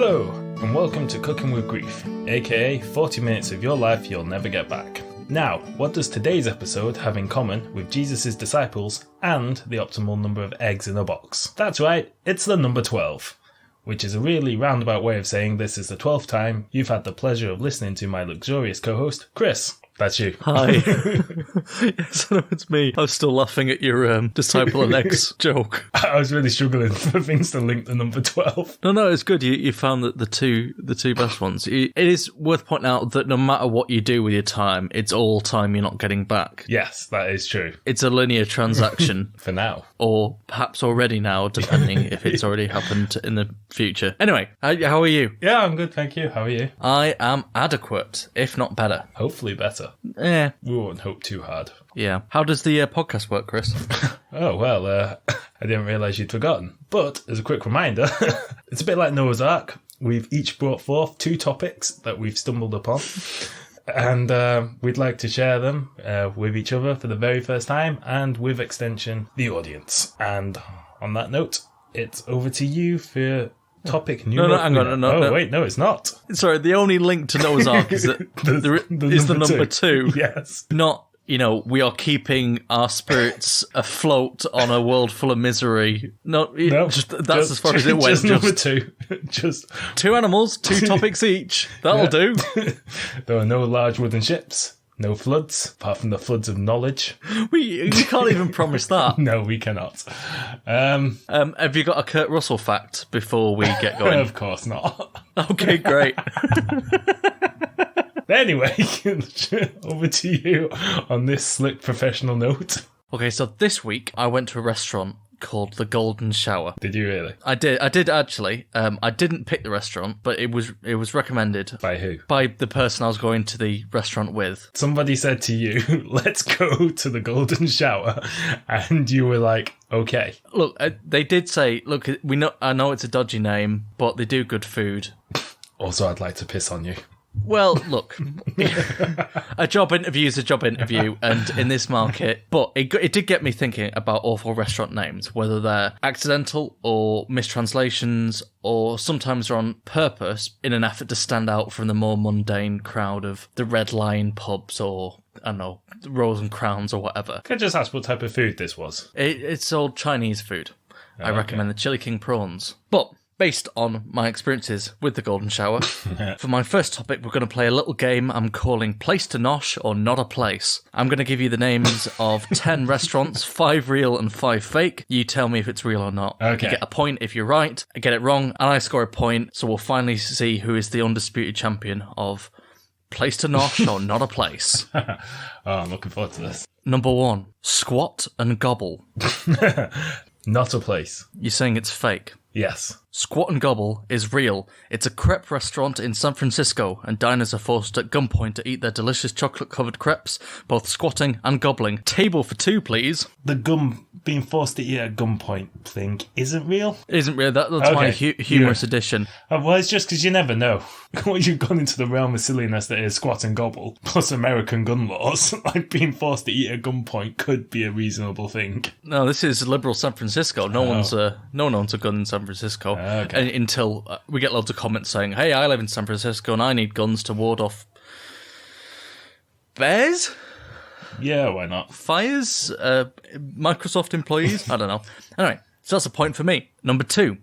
Hello, and welcome to Cooking with Grief, aka 40 minutes of your life you'll never get back. Now, what does today's episode have in common with Jesus' disciples and the optimal number of eggs in a box? That's right, it's the number 12, which is a really roundabout way of saying this is the 12th time you've had the pleasure of listening to my luxurious co-host, Chris. That's you. Hi. Yes, no, it's me. I was still laughing at your disciple and eggs joke. I was really struggling for things to link the number 12. No, it's good. You found the two best ones. It is worth pointing out that no matter what you do with your time, it's all time you're not getting back. Yes, that is true. It's a linear transaction. For now. Or perhaps already now, depending if it's already happened in the future. Anyway, how are you? Yeah, I'm good, thank you. How are you? I am adequate, if not better. Hopefully better. Yeah. We won't hope too hard. Yeah. How does the podcast work, Chris? Oh, well, I didn't realise you'd forgotten. But, as a quick reminder, it's a bit like Noah's Ark. We've each brought forth 2 topics that we've stumbled upon. And we'd like to share them with each other for the very first time and, with extension, the audience. And on that note, it's over to you for... topic number... No, hang on, no. Wait, no, it's not. Sorry, the only link to Noah's Ark is that the number two. Yes. Not, we are keeping our spirits afloat on a world full of misery. That's as far as it went. Just number 2. Just 2 animals, 2 topics each. That'll do. There are no large wooden ships. No floods, apart from the floods of knowledge. You can't even promise that. No, we cannot. Have you got a Kurt Russell fact before we get going? Of course not. Okay, great. Anyway, over to you on this slick professional note. Okay, so this week I went to a restaurant called the Golden Shower. Did you really? I did actually. I didn't pick the restaurant, but it was recommended. By who? By the person I was going to the restaurant with. Somebody said to you, let's go to the Golden Shower, and you were like, okay. Look, they did say, look, I know it's a dodgy name, but they do good food. Also, I'd like to piss on you. Well, look, a job interview is a job interview, and in this market, but it did get me thinking about awful restaurant names, whether they're accidental or mistranslations, or sometimes they're on purpose in an effort to stand out from the more mundane crowd of the Red Lion pubs or, I don't know, Rose and Crowns or whatever. Can I just ask what type of food this was? It's all Chinese food. I recommend the Chili King prawns. But... based on my experiences with the Golden Shower, for my first topic, we're going to play a little game I'm calling Place to Nosh or Not a Place. I'm going to give you the names of 10 restaurants, 5 real and 5 fake. You tell me if it's real or not. Okay. You get a point if you're right, I get it wrong, and I score a point, so we'll finally see who is the undisputed champion of Place to Nosh or Not a Place. Oh, I'm looking forward to this. Number 1, Squat and Gobble. Not a place. You're saying it's fake? Yes. Squat and Gobble is real. It's a crepe restaurant in San Francisco, and diners are forced at gunpoint to eat their delicious chocolate-covered crepes, both squatting and gobbling. Table for 2, please. The being forced to eat at gunpoint thing isn't real? Isn't real. That's my humorous addition. Well, it's just because you never know. Once you've gone into the realm of silliness that is squat and gobble, plus American gun laws, like being forced to eat at gunpoint could be a reasonable thing. No, this is liberal San Francisco. No one owns a gun in San Francisco. Okay. Until we get loads of comments saying, hey, I live in San Francisco and I need guns to ward off bears? Yeah, why not? Fires? Microsoft employees? I don't know. Anyway, so that's a point for me. Number 2,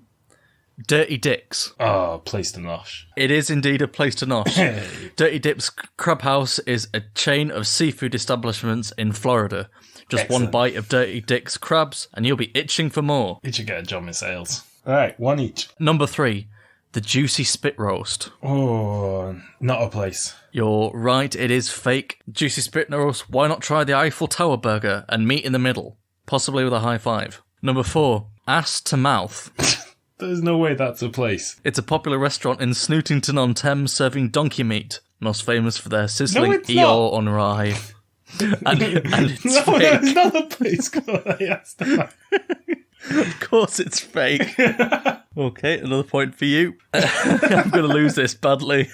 Dirty Dick's. Oh, place to nosh. It is indeed a place to nosh. Hey. Dirty Dick's Crab House is a chain of seafood establishments in Florida. Just Excellent. one bite of Dirty Dick's crabs and you'll be itching for more. It should get a job in sales. All right, 1 each. Number 3, the Juicy Spit Roast. Oh, not a place. You're right, it is fake. Juicy Spit Roast, why not try the Eiffel Tower burger and meet in the middle? Possibly with a high five. Number 4, Ass to Mouth. There's no way that's a place. It's a popular restaurant in Snootington-on-Thames serving donkey meat, most famous for their sizzling Eeyore on rye. And it's fake. It's not a place called Ass to Mouth. Of course it's fake. Okay, another point for you. I'm going to lose this badly.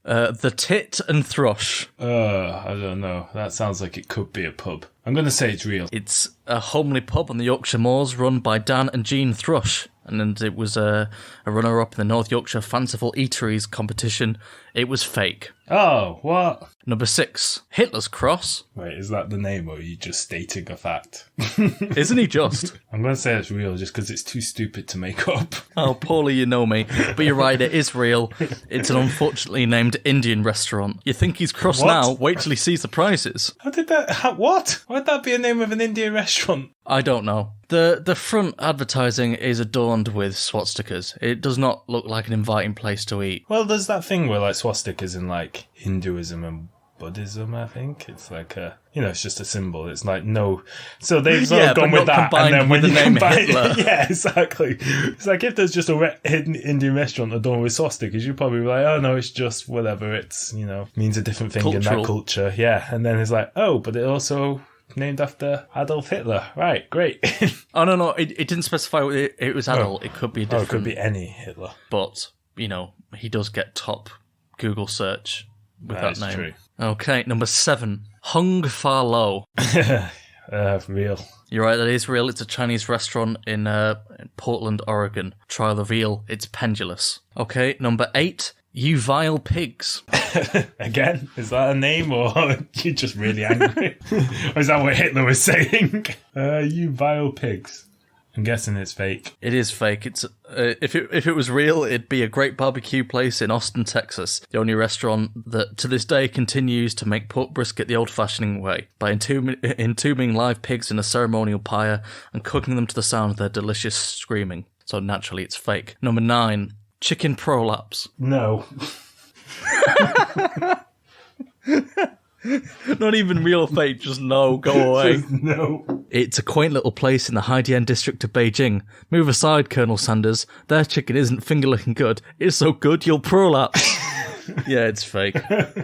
The Tit and Thrush. I don't know. That sounds like it could be a pub. I'm going to say it's real. It's a homely pub on the Yorkshire Moors run by Dan and Jean Thrush. And then it was a runner-up in the North Yorkshire Fanciful Eateries competition. It was fake. Oh, what? Number 6, Hitler's Cross. Wait, is that the name, or are you just stating a fact? Isn't he just? I'm going to say it's real just because it's too stupid to make up. Oh, poorly you know me. But you're right, it is real. It's an unfortunately named Indian restaurant. You think he's cross What? now? Wait till he sees the prizes. How did that... What? Why'd that be a name of an Indian restaurant? I don't know. The front advertising is adorned with swastikas. It does not look like an inviting place to eat. Well, there's that thing where, like, swastikas in, like, Hinduism and Buddhism, I think. It's like a... it's just a symbol. It's like, no... So they've sort of gone with that, and then when you combine... Yeah, exactly. It's like, if there's just a hidden Indian restaurant adorned with swastikas, you'd probably be like, oh, no, it's just whatever. It's, means a different thing in that culture. Yeah, and then it's like, oh, but it also... named after Adolf Hitler. Right, great. Oh, no, it didn't specify it was Adolf. It could be different. Oh, it could be any Hitler. But, he does get top Google search with that name. True. Okay, number 7, Hung Far Low. Real. You're right, that is real. It's a Chinese restaurant in Portland, Oregon. Try the veal. It's pendulous. Okay, number 8, You Vile Pigs. Again, is that a name, or you're just really angry? Or is that what Hitler was saying? You vile pigs. I'm guessing it's fake. It is fake. It's if it was real, it'd be a great barbecue place in Austin, Texas. The only restaurant that to this day continues to make pork brisket the old-fashioning way, by entombing live pigs in a ceremonial pyre and cooking them to the sound of their delicious screaming. So naturally, it's fake. Number 9, Chicken Prolapse. No. Not even real fake, just no, go away. Just no. It's a quaint little place in the Haidian district of Beijing. Move aside, Colonel Sanders. Their chicken isn't finger-licking good. It's so good you'll prolapse. Yeah, it's fake.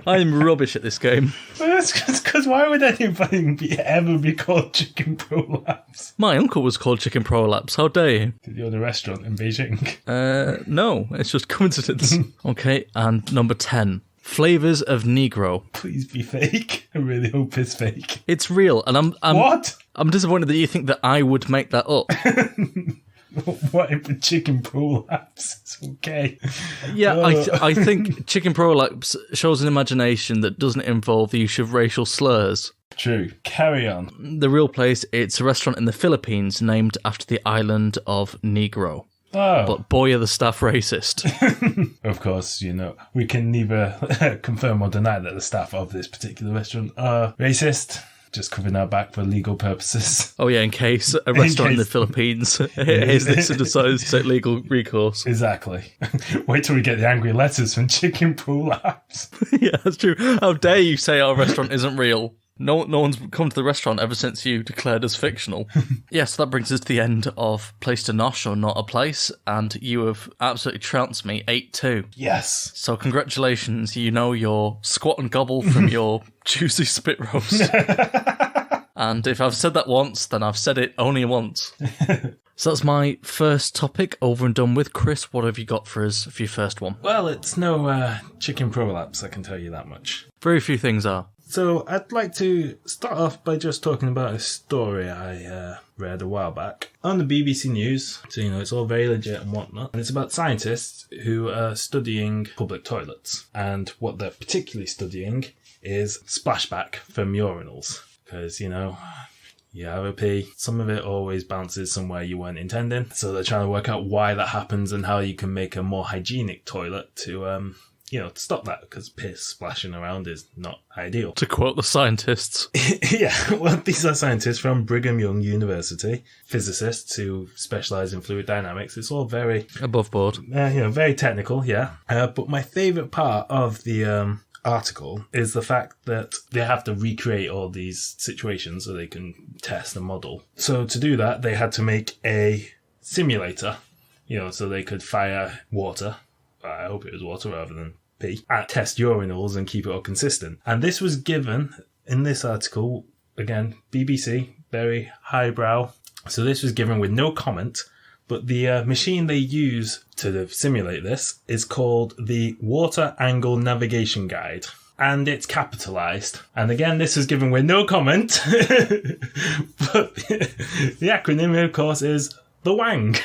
I'm rubbish at this game. Well, that's because why would anybody ever be called Chicken Prolapse? My uncle was called Chicken Prolapse. How dare you? Did you own a restaurant in Beijing? No, it's just coincidence. Okay, and number 10. Flavours of Negro. Please be fake. I really hope it's fake. It's real, and I'm What? I'm disappointed that you think that I would make that up. What if the chicken prolapse? It's okay. Yeah, I think chicken prolapse shows an imagination that doesn't involve the use of racial slurs. True. Carry on. The real place, it's a restaurant in the Philippines named after the island of Negro. Oh. But boy, are the staff racist. Of course, we can neither confirm or deny that the staff of this particular restaurant are racist. Just covering our back for legal purposes. Oh yeah, in case a restaurant in the Philippines is this and decides to take legal recourse. Exactly. Wait till we get the angry letters from Chicken Prolapse. Yeah, that's true. How dare you say our restaurant isn't real? No one's come to the restaurant ever since you declared us fictional. Yes, that brings us to the end of Place to Nosh, or Not a Place, and you have absolutely trounced me 8-2. Yes. So congratulations, you know your squat and gobble from your juicy spit roast. And if I've said that once, then I've said it only once. So that's my first topic over and done with. Chris, what have you got for us for your first one? Well, it's no Chicken Prolapse, I can tell you that much. Very few things are. So I'd like to start off by just talking about a story I read a while back on the BBC News. So, it's all very legit and whatnot. And it's about scientists who are studying public toilets. And what they're particularly studying is splashback from urinals. Because, you have a pee. Some of it always bounces somewhere you weren't intending. So they're trying to work out why that happens and how you can make a more hygienic toilet to to stop that, because piss splashing around is not ideal. To quote the scientists. Yeah, well, these are scientists from Brigham Young University, physicists who specialise in fluid dynamics. It's all very... above board. Very technical, yeah. But my favourite part of the article is the fact that they have to recreate all these situations so they can test and model. So to do that, they had to make a simulator, so they could fire water. I hope it was water rather than pee, at test urinals and keep it all consistent. And this was given in this article, again, BBC, very highbrow. So this was given with no comment, but the machine they use to simulate this is called the Water Angle Navigation Guide. And it's capitalised. And again, this is given with no comment, but the acronym, of course, is the WANG.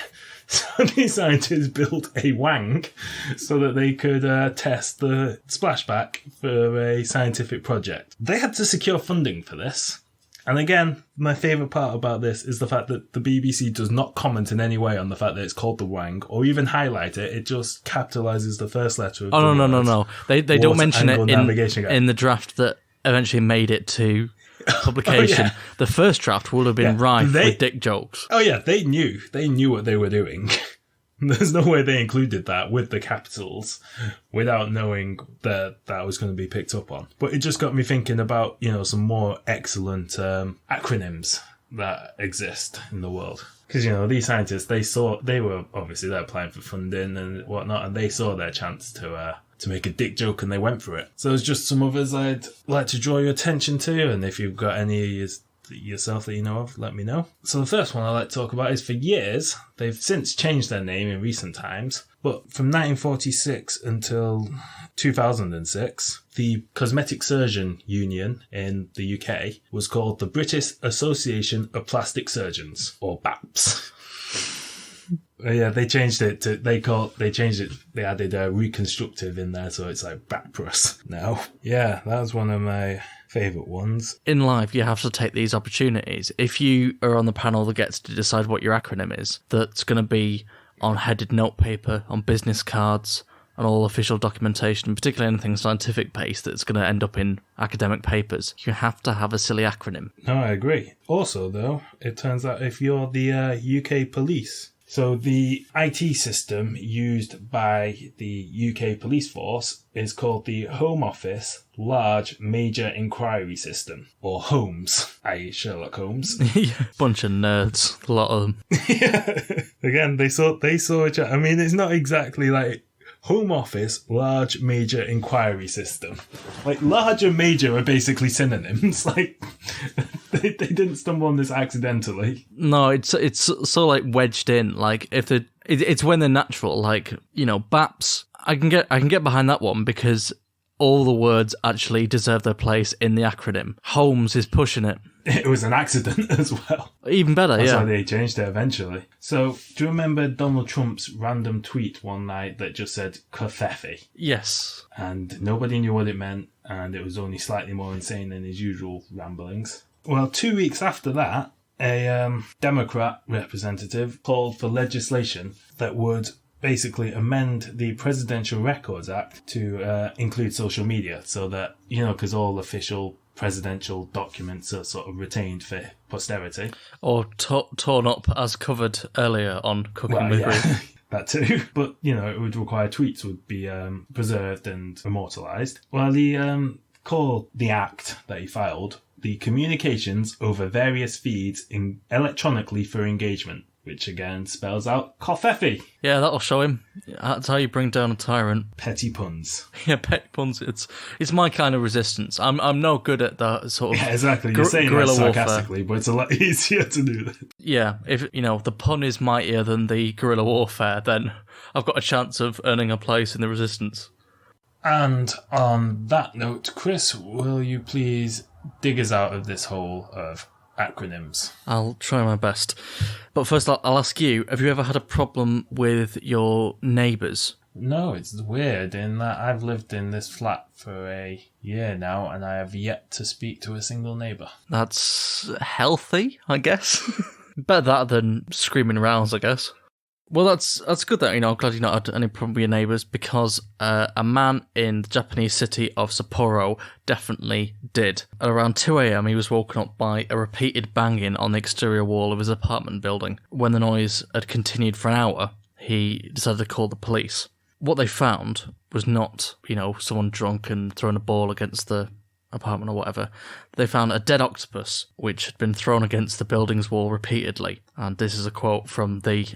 So these scientists built a wang so that they could test the splashback for a scientific project. They had to secure funding for this. And again, my favourite part about this is the fact that the BBC does not comment in any way on the fact that it's called the wang, or even highlight it. It just capitalises the first letter of the word. No. They don't mention it in the draft that eventually made it to publication. Yeah. The first draft would have been rife with dick jokes. Oh yeah, they knew what they were doing. There's no way they included that with the capitals without knowing that was going to be picked up on. But it just got me thinking about, some more excellent acronyms that exist in the world. Because, these scientists, they were obviously they're applying for funding and whatnot, and they saw their chance to make a dick joke and they went for it. So there's just some others I'd like to draw your attention to, and if you've got any yourself that you know of, let me know. So the first one I'd like to talk about is, for years, they've since changed their name in recent times, but from 1946 until 2006, the Cosmetic Surgeon Union in the UK was called the British Association of Plastic Surgeons, or BAPS. Yeah, they changed it they added reconstructive in there, so it's like BAPRUS now. Yeah, that was one of my favourite ones. In life, you have to take these opportunities. If you are on the panel that gets to decide what your acronym is, that's going to be on headed notepaper, on business cards, and all official documentation, particularly anything scientific-based that's going to end up in academic papers, you have to have a silly acronym. No, I agree. Also, though, it turns out if you're the UK police, so the IT system used by the UK police force is called the Home Office Large Major Inquiry System, or HOMES, i.e. Sherlock Holmes. Bunch of nerds, a lot of them. Yeah. Again, they saw each other. I mean, it's not exactly like Home Office Large Major Inquiry System. Like, large and major are basically synonyms. Like, they didn't stumble on this accidentally. No, it's so like wedged in. Like, it's when they're natural. Like, BAPS. I can get behind that one because all the words actually deserve their place in the acronym. Holmes is pushing it. It was an accident as well. Even better, That's yeah. why they changed it eventually. So, do you remember Donald Trump's random tweet one night that just said "Covfefe"? Yes. And nobody knew what it meant, and it was only slightly more insane than his usual ramblings. Well, 2 weeks after that, a Democrat representative called for legislation that would basically amend the Presidential Records Act to include social media, so that, because all official presidential documents are sort of retained for posterity. Or torn up as covered earlier on Cooking with Ruth. That too. But, it would require tweets would be preserved and immortalised. Well, he called the act that he filed the Communications over Various Feeds Electronically for Engagement, which again spells out Covfefe. Yeah, that'll show him. That's how you bring down a tyrant. Petty puns. Yeah, petty puns. It's my kind of resistance. I'm no good at that sort of. Yeah, exactly. You're saying that sarcastically, but it's a lot easier to do that. Yeah, if the pun is mightier than the guerrilla warfare, then I've got a chance of earning a place in the resistance. And on that note, Chris, will you please dig us out of this hole of acronyms? I'll try my best. But first, I'll ask you, have you ever had a problem with your neighbours? No, it's weird in that I've lived in this flat for a year now and I have yet to speak to a single neighbour. That's healthy, I guess. Better that than screaming rounds, I guess. Well, that's good that, I'm glad you've not had any problem with your neighbours, because a man in the Japanese city of Sapporo definitely did. At around 2 a.m, he was woken up by a repeated banging on the exterior wall of his apartment building. When the noise had continued for an hour, he decided to call the police. What they found was not, someone drunk and throwing a ball against the apartment or whatever. They found a dead octopus which had been thrown against the building's wall repeatedly. And this is a quote from the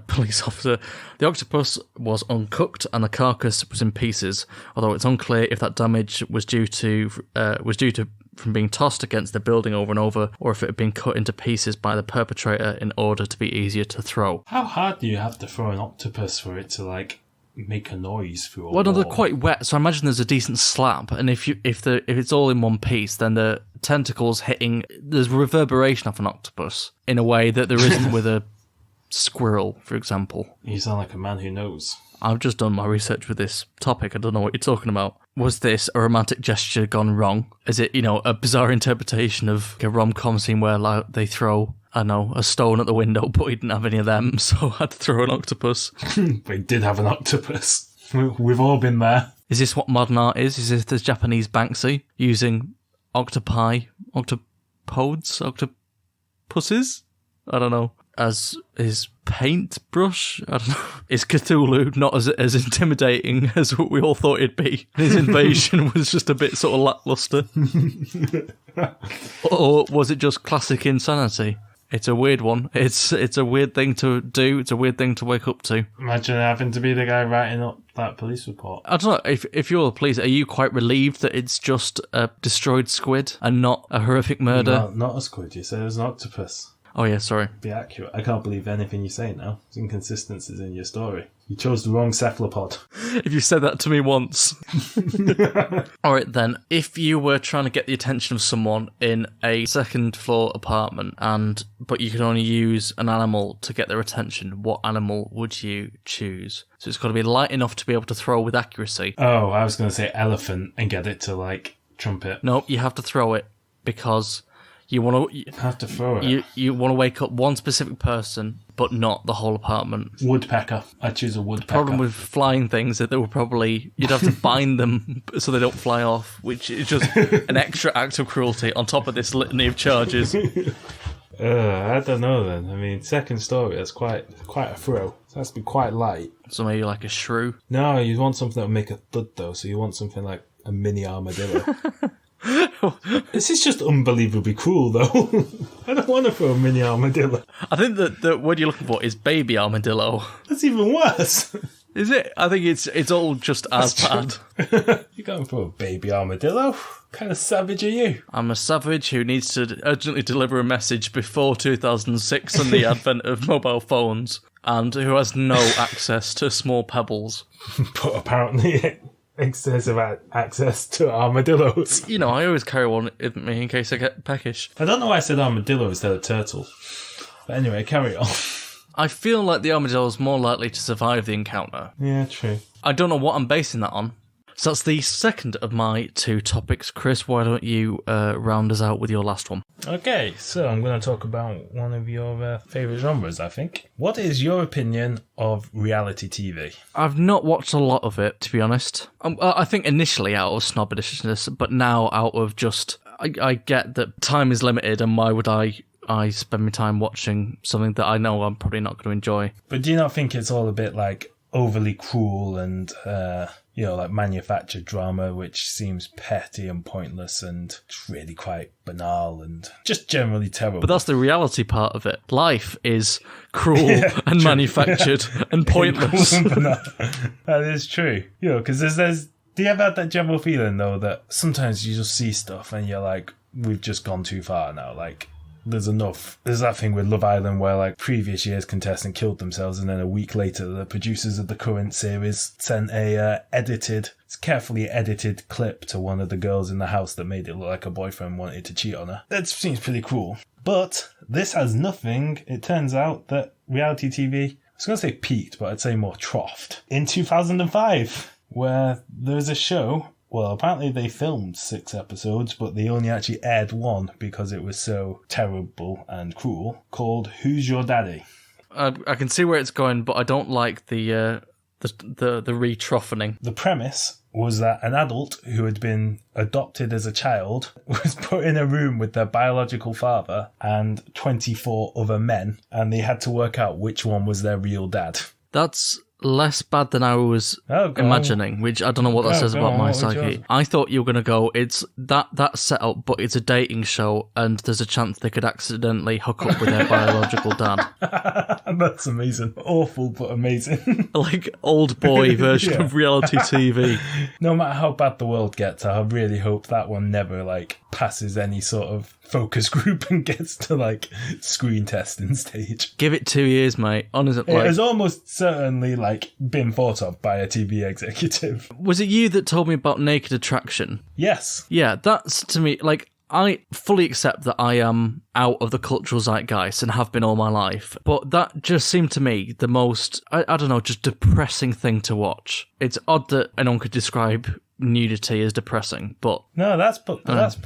police officer. The octopus was uncooked and the carcass was in pieces, although it's unclear if that damage was due to from being tossed against the building over and over, or if it had been cut into pieces by the perpetrator in order to be easier to throw. How hard do you have to throw an octopus for it to make a noise through a wall? No, they're quite wet, so I imagine there's a decent slap, and if it's all in one piece, then the tentacles hitting, there's reverberation of an octopus in a way that there isn't with a squirrel, for example. You sound like a man who knows. I've just done my research with this topic. I don't know what you're talking about. Was this a romantic gesture gone wrong? Is it, a bizarre interpretation of a rom-com scene where like, they throw, I don't know, a stone at the window, but he didn't have any of them, so I had to throw an octopus. But he did have an octopus. We've all been there. Is this what modern art is? Is this the Japanese Banksy using octopodes, octopuses? I don't know. As his paintbrush? I don't know. Is Cthulhu not as intimidating as what we all thought it'd be? His invasion was just a bit sort of lackluster. Or was it just classic insanity? It's a weird one. It's a weird thing to do. It's a weird thing to wake up to. Imagine having to be the guy writing up that police report. I don't know, if you're the police, are you quite relieved that it's just a destroyed squid and not a horrific murder? No, not a squid. You said it was an octopus. Oh yeah, sorry. Be accurate. I can't believe anything you say now. There's inconsistencies in your story. You chose the wrong cephalopod. If you said that to me once. Alright then, if you were trying to get the attention of someone in a second floor apartment but you could only use an animal to get their attention, what animal would you choose? So it's got to be light enough to be able to throw with accuracy. Oh, I was going to say elephant and get it to trumpet. No, you have to throw it because you want to have to throw it. You want to wake up one specific person, but not the whole apartment. Woodpecker. I'd choose a woodpecker. The problem with flying things is that you'd have to bind them so they don't fly off, which is just an extra act of cruelty on top of this litany of charges. I don't know then. I mean, second story, that's quite a throw. So it has to be quite light. So maybe like a shrew? No, you want something that will make a thud though, so you want something like a mini armadillo. This is just unbelievably cruel, though. I don't want to throw a mini armadillo. I think that the word you're looking for is baby armadillo. That's even worse. Is it? I think it's all just as bad. You're going for a baby armadillo? What kind of savage are you? I'm a savage who needs to urgently deliver a message before 2006 and the advent of mobile phones, and who has no access to small pebbles. But apparently excessive access to armadillos. I always carry one with me in case I get peckish. I don't know why I said armadillo instead of turtle. But anyway, carry on. I feel like the armadillo is more likely to survive the encounter. Yeah, true. I don't know what I'm basing that on. So that's the second of my two topics. Chris, why don't you round us out with your last one? Okay, so I'm going to talk about one of your favourite genres, I think. What is your opinion of reality TV? I've not watched a lot of it, to be honest. I think initially out of snobbishness, but now out of just... I get that time is limited, and why would I spend my time watching something that I know I'm probably not going to enjoy? But do you not think it's all a bit overly cruel and manufactured drama, which seems petty and pointless and really quite banal and just generally terrible? But that's the reality part of it. Life is cruel and manufactured and pointless. That is true. Because there's do you ever have that general feeling though that sometimes you just see stuff and you're like, we've just gone too far now, there's enough. There's that thing with Love Island where previous year's contestant killed themselves and then a week later the producers of the current series sent a carefully edited clip to one of the girls in the house that made it look like her boyfriend wanted to cheat on her. That seems pretty cruel. But this has nothing. It turns out that reality TV, I was going to say peaked, but I'd say more troughed. In 2005, where there's a show... Well, apparently they filmed 6 episodes, but they only actually aired 1 because it was so terrible and cruel, called Who's Your Daddy? I can see where it's going, but I don't like the retroughening. The premise was that an adult who had been adopted as a child was put in a room with their biological father and 24 other men, and they had to work out which one was their real dad. That's less bad than I was imagining, which I don't know what that says about my psyche. I thought you were going to go, it's that setup, but it's a dating show, and there's a chance they could accidentally hook up with their biological dad. That's amazing. Awful, but amazing. Like old boy version of reality TV. No matter how bad the world gets, I really hope that one never passes any sort of focus group and gets to screen testing stage. Give it 2 years, mate. Honestly, it has almost certainly been thought of by a TV executive. Was it you that told me about Naked Attraction? Yes. Yeah, that's to me I fully accept that I am out of the cultural zeitgeist and have been all my life, but that just seemed to me the most, I don't know, just depressing thing to watch. It's odd that anyone could describe nudity as depressing, but... No, that's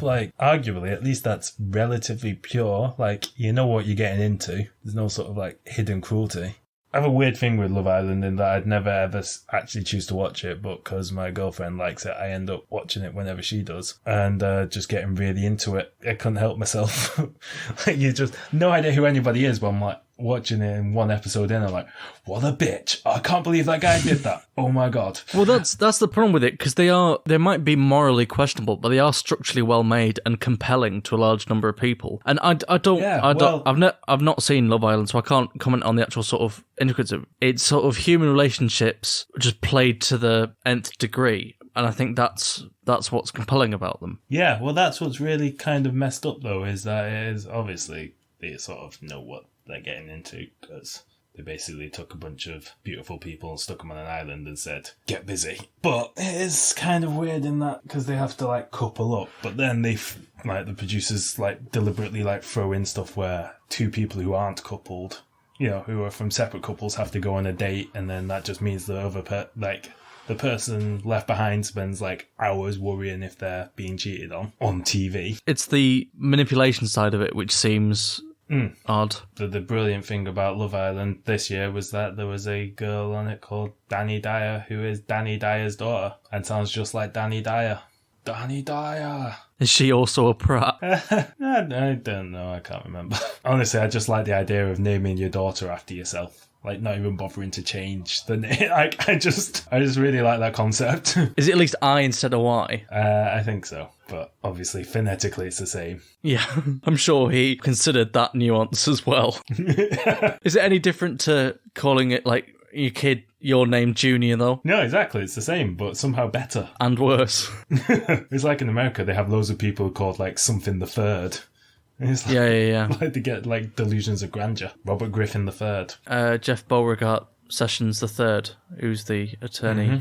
like, arguably, at least that's relatively pure. Like, you know what you're getting into. There's no sort of, like, hidden cruelty. I have a weird thing with Love Island in that I'd never ever actually choose to watch it, but because my girlfriend likes it, I end up watching it whenever she does, and just getting really into it. I couldn't help myself. Like, you just no idea who anybody is, but I'm like watching it in one episode in, I'm like, what a bitch! I can't believe that guy did that. Oh my god. Well, that's the problem with it, because they might be morally questionable, but they are structurally well made and compelling to a large number of people. And I've not seen Love Island, so I can't comment on the actual sort of intricacies. It's sort of human relationships just played to the nth degree. And I think that's what's compelling about them. Yeah, well, that's what's really kind of messed up, though, is that it is obviously they sort of know what they're getting into, because they basically took a bunch of beautiful people and stuck them on an island and said, get busy. But it is kind of weird in that, because they have to, like, couple up. But then the producers, like, deliberately, like, throw in stuff where two people who aren't coupled, you know, who are from separate couples, have to go on a date, and then that just means the the person left behind spends like hours worrying if they're being cheated on TV. It's the manipulation side of it which seems odd. The brilliant thing about Love Island this year was that there was a girl on it called Danny Dyer, who is Danny Dyer's daughter, and sounds just like Danny Dyer. Danny Dyer. Is she also a prat? I don't know, I can't remember. Honestly, I just like the idea of naming your daughter after yourself. Like, not even bothering to change the name. Like, I just really like that concept. Is it at least I instead of Y? I think so. But obviously, phonetically, it's the same. Yeah, I'm sure he considered that nuance as well. Is it any different to calling it, like, your kid your name Junior, though? No, exactly. It's the same, but somehow better. And worse. It's like in America, they have loads of people called, like, something the third. It's like, yeah. Like they get like delusions of grandeur. Robert Griffin III. Jeff Beauregard Sessions III, who's the attorney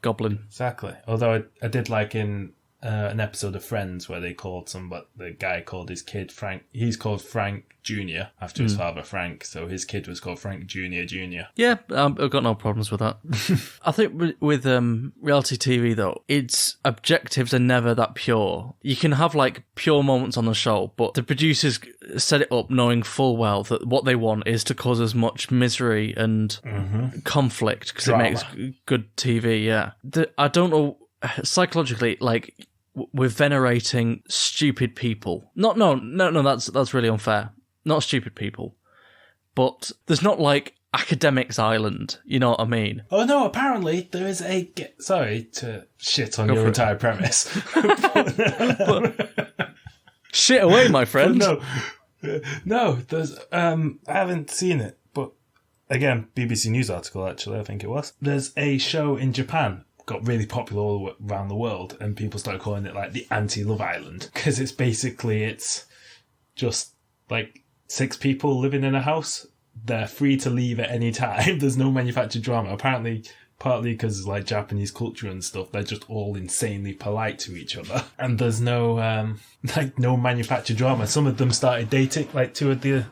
goblin. Exactly. Although I did like in an episode of Friends where they called the guy called his kid Frank. He's called Frank Jr. after his father Frank, so his kid was called Frank Jr. Yeah, I've got no problems with that. I think with reality TV though, its objectives are never that pure. You can have like pure moments on the show, but the producers set it up knowing full well that what they want is to cause as much misery and conflict because it makes good TV. Yeah, I don't know psychologically, like. We're venerating stupid people. No, that's really unfair. Not stupid people. But there's not like Academics Island, you know what I mean? Oh no, apparently there is a... Sorry to shit on your entire premise. Shit away, my friend. No, there's... I haven't seen it, but again, BBC News article actually, I think it was. There's a show in Japan got really popular all around the world, and people started calling it like the anti-Love Island because it's just like 6 people living in a house. They're free to leave at any time. There's no manufactured drama. Apparently, partly because like Japanese culture and stuff, they're just all insanely polite to each other, and there's no no manufactured drama. Some of them started dating, like 2 of the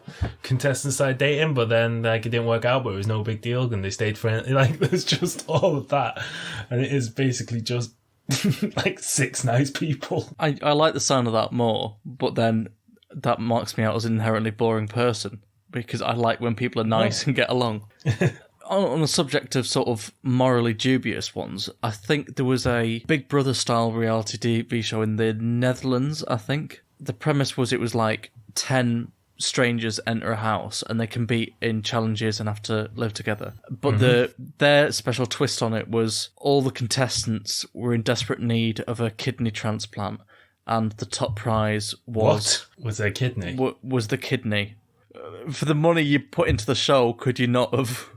contestants started dating, but then like it didn't work out, but it was no big deal, and they stayed friendly. Like there's just all of that, and it is basically just like 6 nice people. I like the sound of that more, but then that marks me out as an inherently boring person because I like when people are nice and get along. On the subject of sort of morally dubious ones, I think there was a Big Brother style reality TV show in the Netherlands, I think. The premise was it was like 10 strangers enter a house and they compete in challenges and have to live together. But their special twist on it was all the contestants were in desperate need of a kidney transplant, and the top prize was... What? Was their kidney? Was the kidney. For the money you put into the show, could you not have...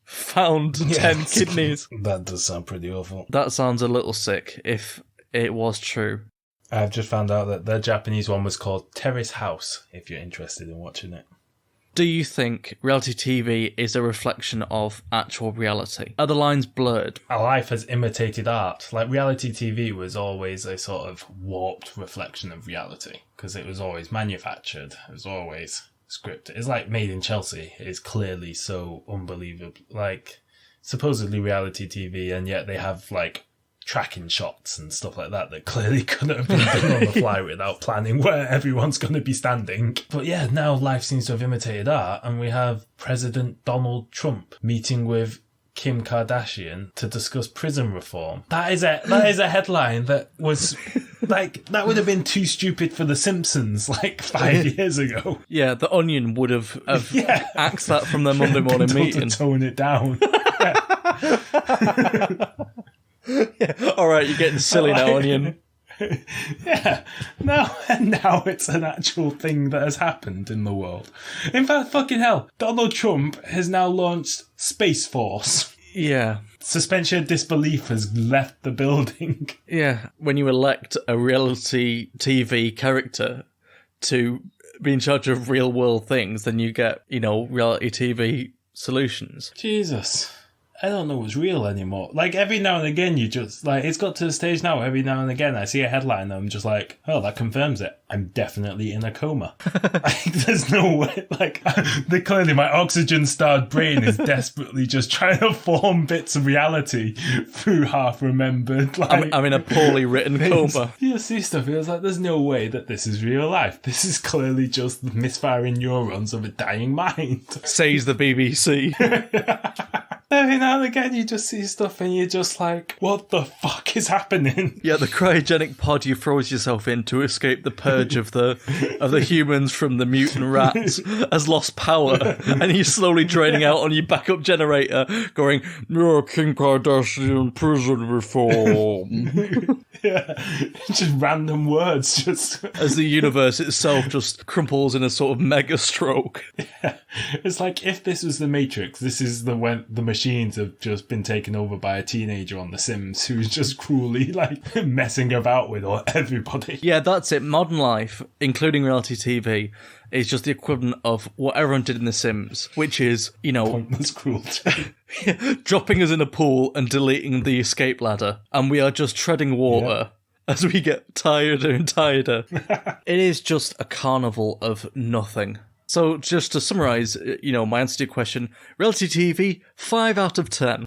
found 10 kidneys. That does sound pretty awful. That sounds a little sick if it was true. I've just found out that their Japanese one was called Terrace House, if you're interested in watching it. Do you think reality TV is a reflection of actual reality? Are the lines blurred? Our life has imitated art. Like, reality TV was always a sort of warped reflection of reality because it was always manufactured. It was always scripted. It's like Made in Chelsea is clearly so unbelievable. Like, supposedly reality TV, and yet they have, like, tracking shots and stuff like that clearly couldn't have been done on the fly without planning where everyone's going to be standing. But yeah, now life seems to have imitated art, and we have President Donald Trump meeting with Kim Kardashian to discuss prison reform. That is a headline that was like, that would have been too stupid for The Simpsons like 5 years ago. Yeah, The Onion would have axed that from their Monday morning meeting. To tone it down. Yeah. All right, you're getting silly now, Onion. Yeah, now it's an actual thing that has happened in the world. In fact, fucking hell, Donald Trump has now launched Space Force. Yeah. Suspension of disbelief has left the building. Yeah, when you elect a reality TV character to be in charge of real world things, then you get, reality TV solutions. Jesus. I don't know what's real anymore. Like, every now and again, you just, like, it's got to the stage now, every now and again, I see a headline and I'm just like, oh, that confirms it. I'm definitely in a coma. Like, there's no way, like, clearly my oxygen-starved brain is desperately just trying to form bits of reality through half-remembered, like... I'm in a poorly written coma. You see stuff, it's like, there's no way that this is real life. This is clearly just the misfiring neurons of a dying mind. Says the BBC. Every now and again, you just see stuff and you're just like, what the fuck is happening? Yeah, the cryogenic pod you froze yourself in to escape the purge of the humans from the mutant rats has lost power, and you're slowly draining out on your backup generator, going, "You're Kim Kardashian prison reform." Yeah, just random words, just as the universe itself just crumples in a sort of mega stroke. Yeah, it's like if this was the Matrix, this is when the machines have just been taken over by a teenager on The Sims who's just cruelly like messing about with everybody. Yeah, that's it. Modern life, including reality TV, is just the equivalent of what everyone did in The Sims, which is, pointless cruelty. Dropping us in a pool and deleting the escape ladder, and we are just treading water as we get tireder and tireder. It is just a carnival of nothing. So just to summarise, my answer to your question, reality TV, 5 out of 10.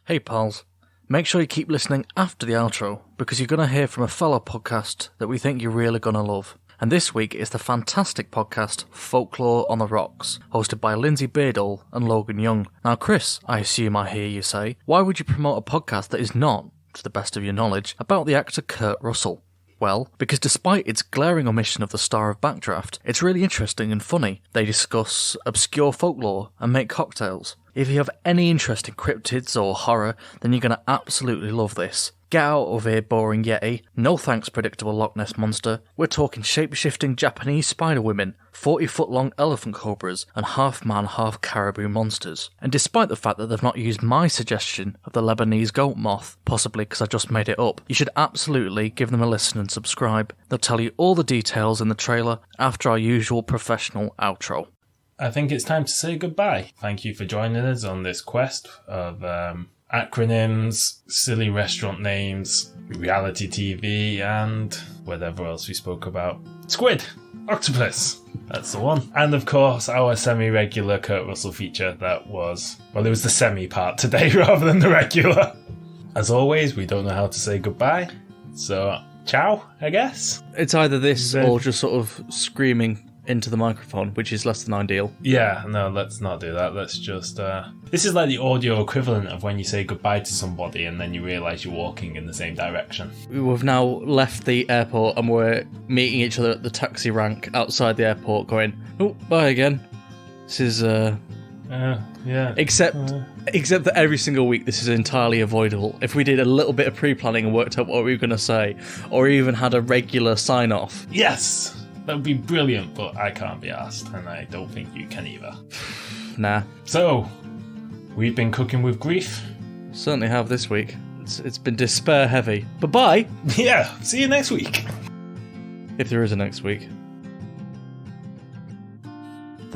Hey pals, make sure you keep listening after the outro, because you're going to hear from a fellow podcast that we think you're really going to love. And this week is the fantastic podcast Folklore on the Rocks, hosted by Lindsay Beardall and Logan Young. Now Chris, I assume I hear you say, why would you promote a podcast that is not, to the best of your knowledge, about the actor Kurt Russell? Well, because despite its glaring omission of the star of Backdraft, it's really interesting and funny. They discuss obscure folklore and make cocktails. If you have any interest in cryptids or horror, then you're going to absolutely love this. Get out of here, boring Yeti. No thanks, predictable Loch Ness Monster. We're talking shape-shifting Japanese spider women, 40-foot-long elephant cobras, and half-man, half-caribou monsters. And despite the fact that they've not used my suggestion of the Lebanese goat moth, possibly because I just made it up, you should absolutely give them a listen and subscribe. They'll tell you all the details in the trailer after our usual professional outro. I think it's time to say goodbye. Thank you for joining us on this quest of acronyms, silly restaurant names, reality TV, and whatever else we spoke about. Squid! Octopus! That's the one. And of course, our semi-regular Kurt Russell feature that was... Well, it was the semi part today rather than the regular. As always, we don't know how to say goodbye, so ciao, I guess. It's either this or just sort of screaming into the microphone, which is less than ideal. Yeah, no, let's not do that. Let's just... This is like the audio equivalent of when you say goodbye to somebody and then you realise you're walking in the same direction. We've now left the airport and we're meeting each other at the taxi rank outside the airport going, oh, bye again. This is... yeah. Except that every single week this is entirely avoidable. If we did a little bit of pre-planning and worked out what we were going to say, or even had a regular sign-off. Yes! That would be brilliant, but I can't be asked, and I don't think you can either. Nah. So, we've been cooking with grief. Certainly have this week. It's been despair heavy. But bye! Yeah, see you next week. If there is a next week.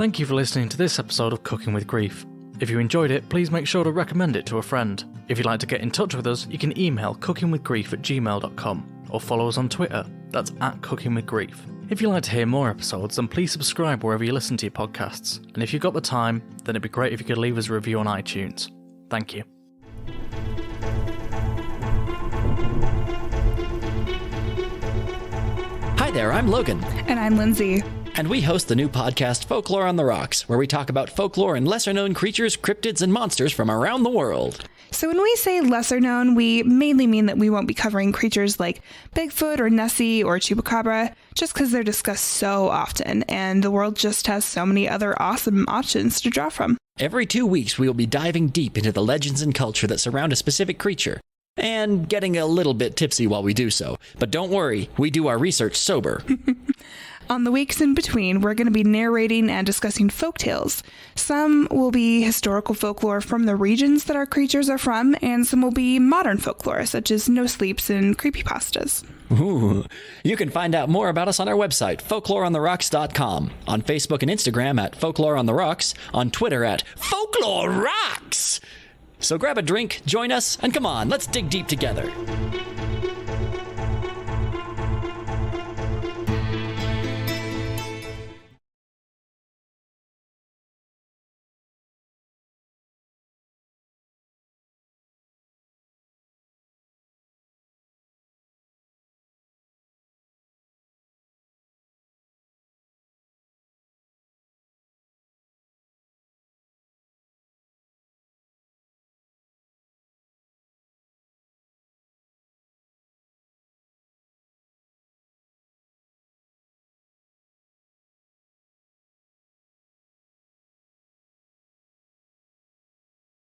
Thank you for listening to this episode of Cooking with Grief. If you enjoyed it, please make sure to recommend it to a friend. If you'd like to get in touch with us, you can email cookingwithgrief@gmail.com or follow us on Twitter. That's @cookingwithgrief. If you'd like to hear more episodes, then please subscribe wherever you listen to your podcasts. And if you've got the time, then it'd be great if you could leave us a review on iTunes. Thank you. Hi there, I'm Logan. And I'm Lindsay. And we host the new podcast Folklore on the Rocks, where we talk about folklore and lesser-known creatures, cryptids, and monsters from around the world. So when we say lesser known, we mainly mean that we won't be covering creatures like Bigfoot or Nessie or Chupacabra, just because they're discussed so often, and the world just has so many other awesome options to draw from. Every 2 weeks, we will be diving deep into the legends and culture that surround a specific creature, and getting a little bit tipsy while we do so. But don't worry, we do our research sober. On the weeks in between, we're going to be narrating and discussing folktales. Some will be historical folklore from the regions that our creatures are from, and some will be modern folklore, such as no sleeps and creepypastas. Ooh. You can find out more about us on our website, folkloreontherocks.com, on Facebook and Instagram at Folklore on the Rocks, on Twitter at Folklore Rocks. So grab a drink, join us, and come on, let's dig deep together.